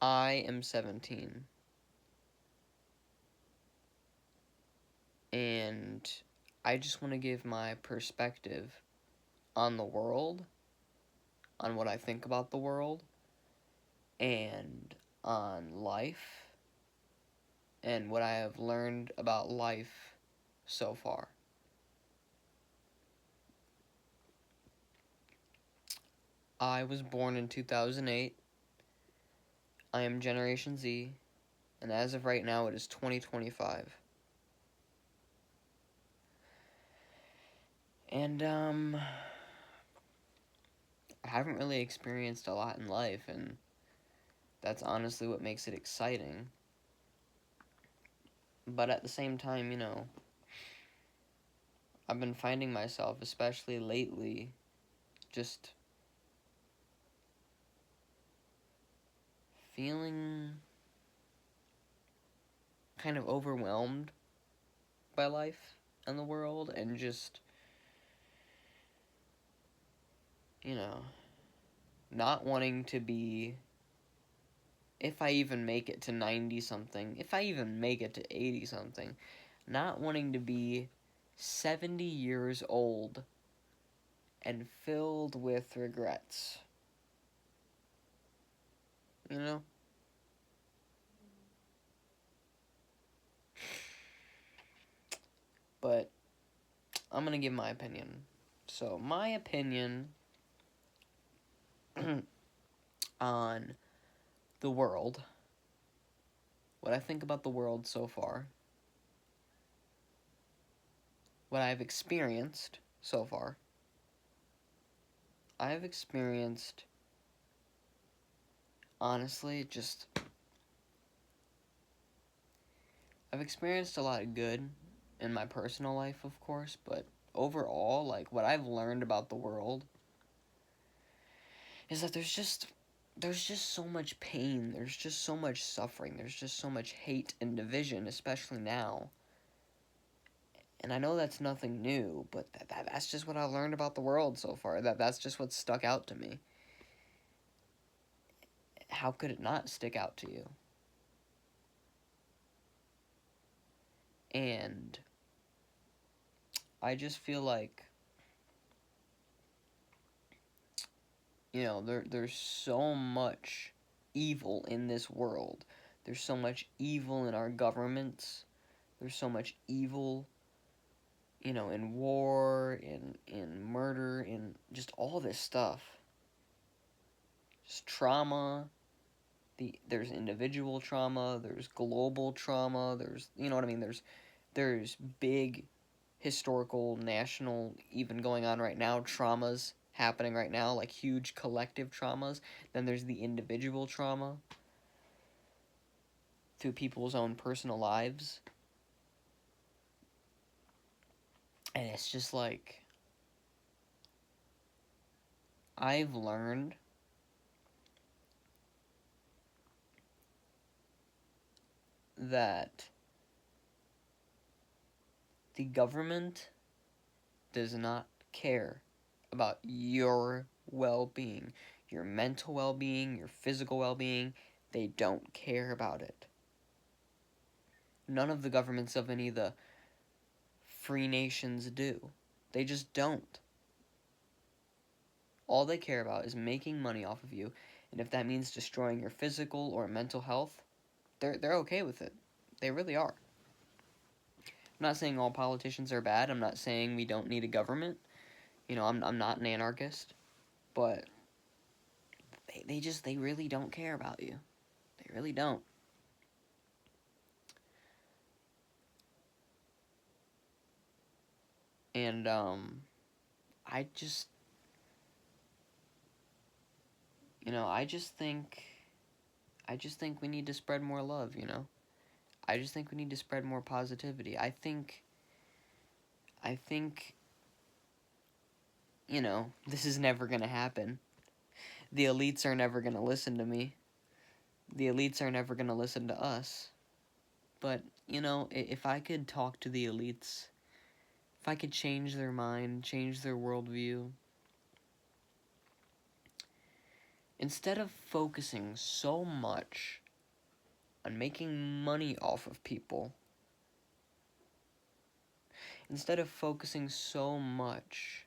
I am 17. And I just want to give my perspective on the world, on what I think about the world, and on life, and what I have learned about life so far. I was born in 2008. I am Generation Z, and as of right now, it is 2025. And, I haven't really experienced a lot in life, and that's honestly what makes it exciting. But at the same time, I've been finding myself, especially lately, just feeling kind of overwhelmed by life and the world, and just, not wanting to be, if I even make it to 90 something, if I even make it to 80 something, not wanting to be 70 years old and filled with regrets. You know? But I'm gonna give my opinion. So, my opinion on the world, what I think about the world so far, what I've experienced so far. I've experienced, honestly, I've experienced a lot of good in my personal life, of course, but overall, like, what I've learned about the world is that there's just so much pain, there's just so much suffering, there's just so much hate and division, especially now. And I know that's nothing new, but that's just what I've learned about the world so far. That's just what stuck out to me. How could it not stick out to you? And I just feel like, there's so much evil in this world. There's so much evil in our governments. There's so much evil, in war, in murder, in just all this stuff. Just trauma. There's individual trauma, there's global trauma, there's, you know what I mean, there's big historical, national, even going on right now, traumas happening right now, like huge collective traumas. Then there's the individual trauma through people's own personal lives. And it's just like, I've learned that the government does not care about your well-being, your mental well-being, your physical well-being. They don't care about it. None of the governments of any of the free nations do. They just don't. All they care about is making money off of you, and if that means destroying your physical or mental health, they're okay with it. They really are. I'm not saying all politicians are bad. I'm not saying we don't need a government. I'm not an anarchist, but they really don't care about you. They really don't. And I just I just think we need to spread more love. I just think we need to spread more positivity. I think this is never going to happen. The elites are never going to listen to me. The elites are never going to listen to us. But, if I could talk to the elites, if I could change their mind, change their worldview, Instead of focusing so much on making money off of people, instead of focusing so much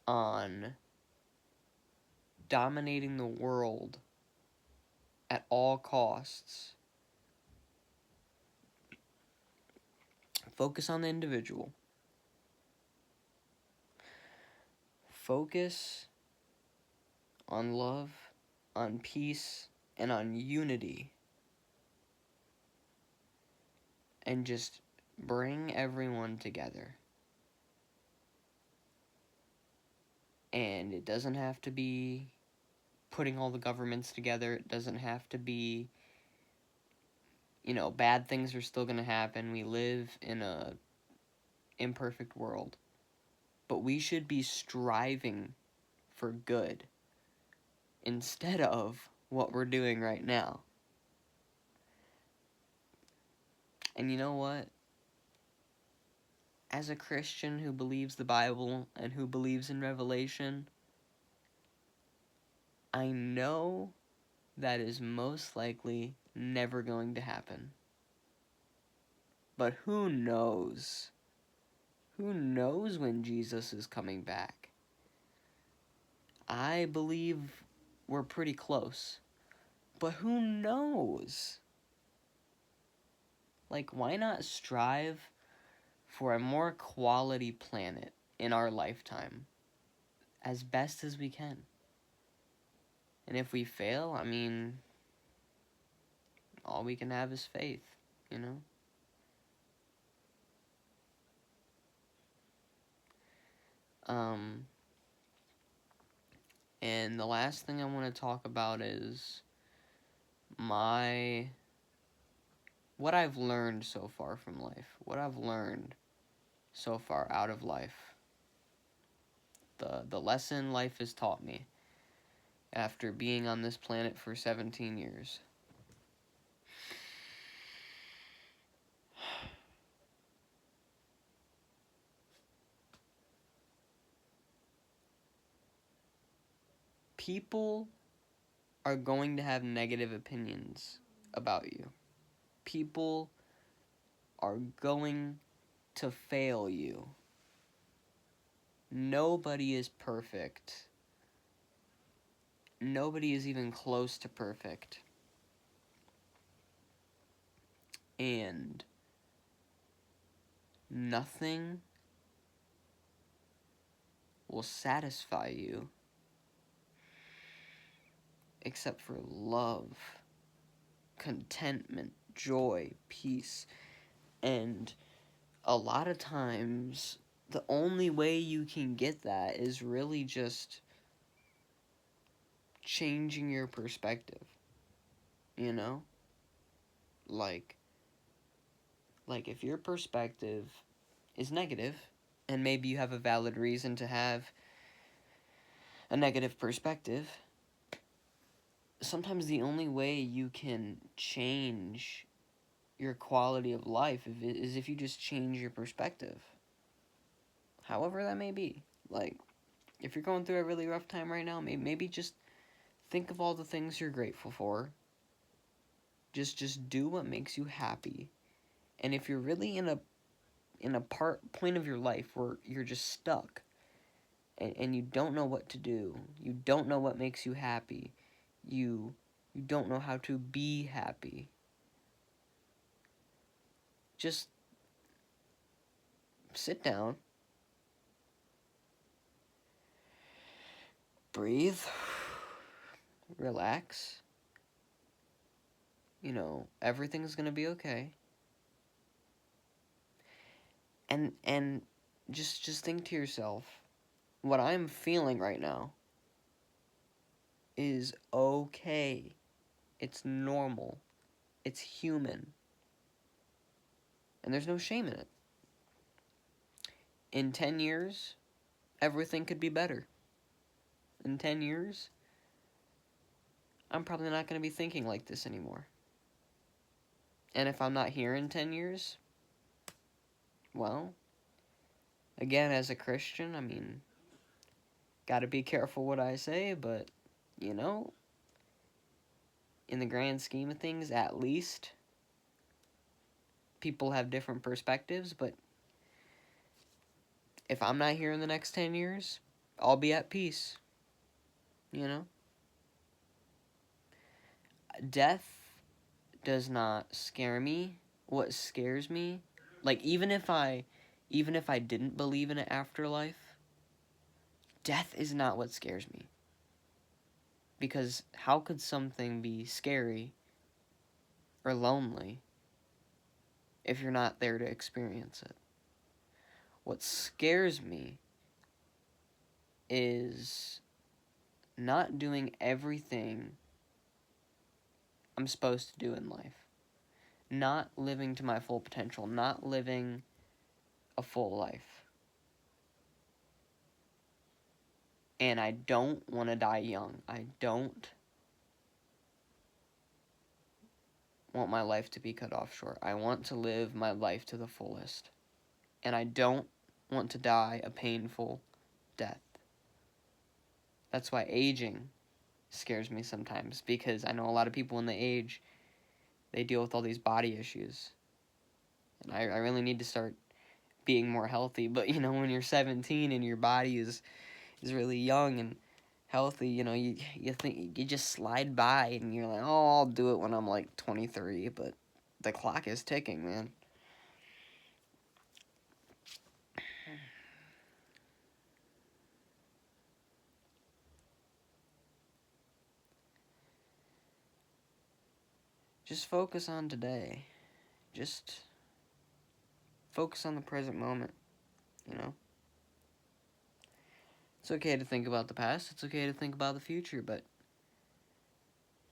on dominating the world at all costs, focus on the individual. Focus on love, on peace, and on unity. And just bring everyone together. And it doesn't have to be putting all the governments together. It doesn't have to be, bad things are still going to happen. We live in a imperfect world. But we should be striving for good instead of what we're doing right now. And you know what? As a Christian who believes the Bible and who believes in Revelation, I know that is most likely never going to happen. But who knows? Who knows when Jesus is coming back? I believe we're pretty close. But who knows? Like, why not strive for a more quality planet in our lifetime as best as we can? And if we fail, all we can have is faith, And the last thing I want to talk about is what I've learned so far from life, what I've learned so far out of life, the lesson life has taught me after being on this planet for 17 years. People are going to have negative opinions about you. People are going to fail you. Nobody is perfect. Nobody is even close to perfect. And nothing will satisfy you except for love, contentment, joy, peace. And a lot of times, the only way you can get that is really just changing your perspective, Like if your perspective is negative, and maybe you have a valid reason to have a negative perspective, sometimes the only way you can change your quality of life is if you just change your perspective. However that may be. Like, if you're going through a really rough time right now, maybe just think of all the things you're grateful for. Just do what makes you happy. And if you're really in a point of your life where you're just stuck and you don't know what to do, you don't know what makes you happy, you don't know how to be happy, just sit down, breathe, relax. Everything's gonna be okay. And just think to yourself, what I'm feeling right now is okay. It's normal. It's human. And there's no shame in it. In 10 years, everything could be better. In 10 years, I'm probably not going to be thinking like this anymore. And if I'm not here in 10 years, well, again, as a Christian, gotta be careful what I say, but, you know, in the grand scheme of things, at least, people have different perspectives, but if I'm not here in the next 10 years, I'll be at peace, you know? Death does not scare me. What scares me, like, even if I didn't believe in an afterlife, death is not what scares me. Because how could something be scary or lonely if you're not there to experience it? What scares me is not doing everything I'm supposed to do in life. Not living to my full potential. Not living a full life. And I don't want to die young. I don't want my life to be cut off short. I want to live my life to the fullest. And I don't want to die a painful death. That's why aging scares me sometimes, because I know a lot of people when they age, they deal with all these body issues. And I really need to start being more healthy. But, you know, when you're 17 and your body is really young and healthy, you know, you think you just slide by and you're like, oh, I'll do it when I'm like 23, but the clock is ticking, man. Just focus on today. Just focus on the present moment, you know? It's okay to think about the past, it's okay to think about the future, but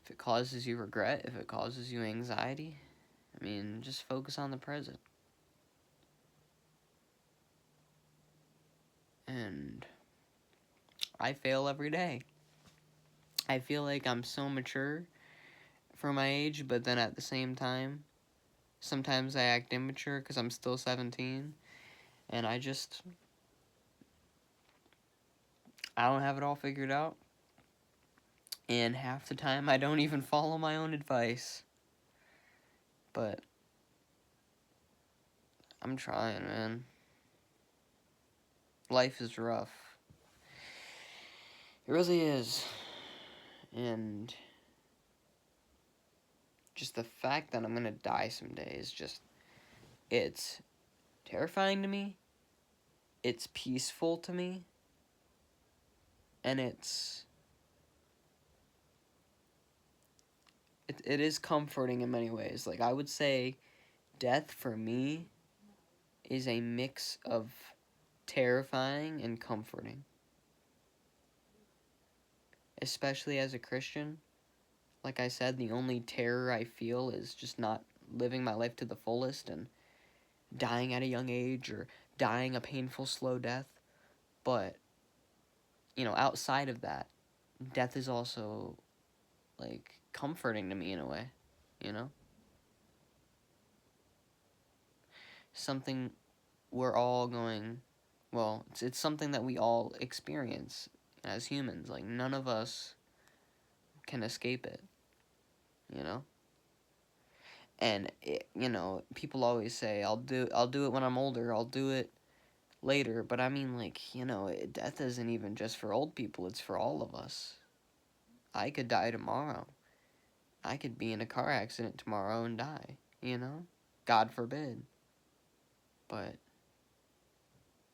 if it causes you regret, if it causes you anxiety, I mean, just focus on the present. And I fail every day. I feel like I'm so mature for my age, but then at the same time, sometimes I act immature because I'm still 17, and I don't have it all figured out, and half the time I don't even follow my own advice, but I'm trying, man. Life is rough. It really is, and just the fact that I'm gonna die someday is it's terrifying to me, it's peaceful to me, and it is comforting in many ways. Like, I would say death for me is a mix of terrifying and comforting. Especially as a Christian. Like I said, the only terror I feel is just not living my life to the fullest and dying at a young age or dying a painful, slow death. But, you know, outside of that, death is also, like, comforting to me in a way, you know? Something we're all going, well, it's something that we all experience as humans. Like, none of us can escape it, you know? And you know, people always say, I'll do it when I'm older, I'll do it later, but I mean, like, you know, death isn't even just for old people, it's for all of us. I could die tomorrow. I could be in a car accident tomorrow and die, you know? God forbid. But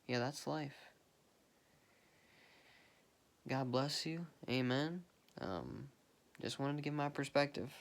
yeah, that's life. God bless you. Amen. Just wanted to give my perspective.